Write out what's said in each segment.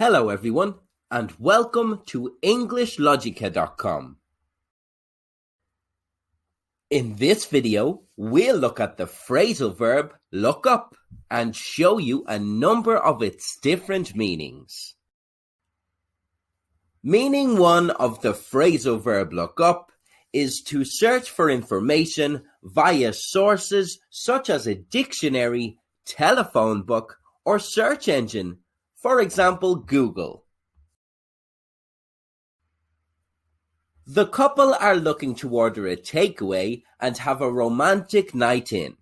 Hello everyone, and welcome to EnglishLogica.com. In this video, we'll look at the phrasal verb look up and show you a number of its different meanings. Meaning 1 of the phrasal verb look up is to search for information via sources such as a dictionary, telephone book, or search engine. For example, Google. The couple are looking to order a takeaway and have a romantic night in.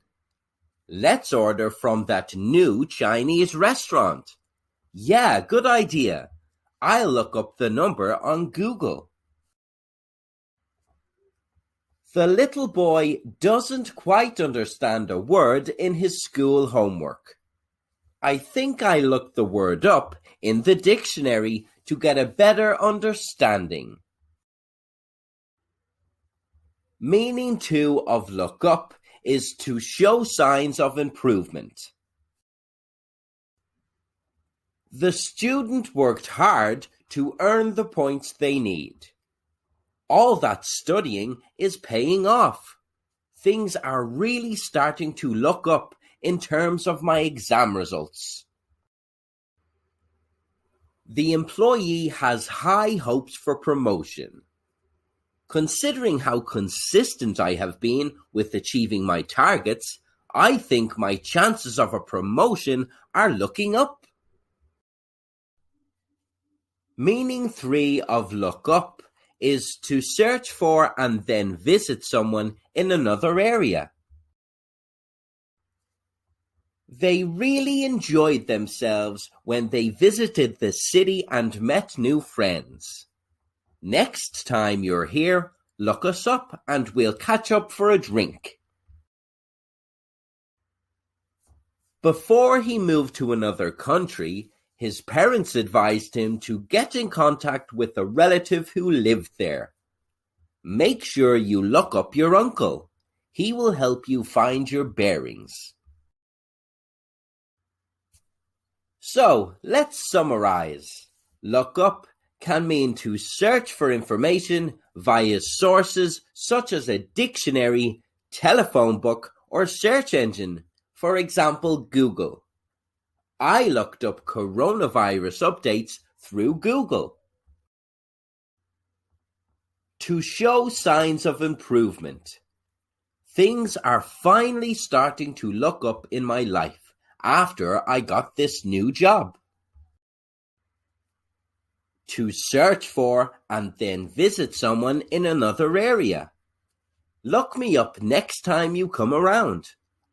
Let's order from that new Chinese restaurant. Yeah, good idea. I'll look up the number on Google. The little boy doesn't quite understand a word in his school homework. I think I looked the word up in the dictionary to get a better understanding. Meaning 2 of look up is to show signs of improvement. The student worked hard to earn the points they need. All that studying is paying off. Things are really starting to look up in terms of my exam results. The employee has high hopes for promotion. Considering how consistent I have been with achieving my targets, I think my chances of a promotion are looking up. Meaning 3 of look up is to search for and then visit someone in another area. They really enjoyed themselves when they visited the city and met new friends. Next time you're here, look us up and we'll catch up for a drink. Before he moved to another country, his parents advised him to get in contact with a relative who lived there. Make sure you look up your uncle. He will help you find your bearings. So, let's summarize. Look up can mean to search for information via sources such as a dictionary, telephone book, or search engine, for example, Google. I looked up coronavirus updates through Google. To show signs of improvement. Things are finally starting to look up in my life after I got this new job. To search for and then visit someone in another area. Look me up next time you come around.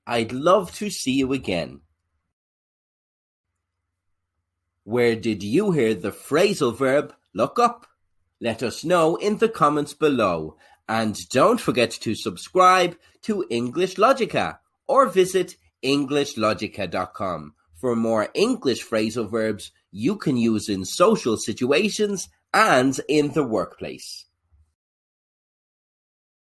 I'd love to see you again. Where did you hear the phrasal verb look up? Let us know in the comments below. And don't forget to subscribe to EnglishLogica or visit EnglishLogica.com for more English phrasal verbs you can use in social situations and in the workplace.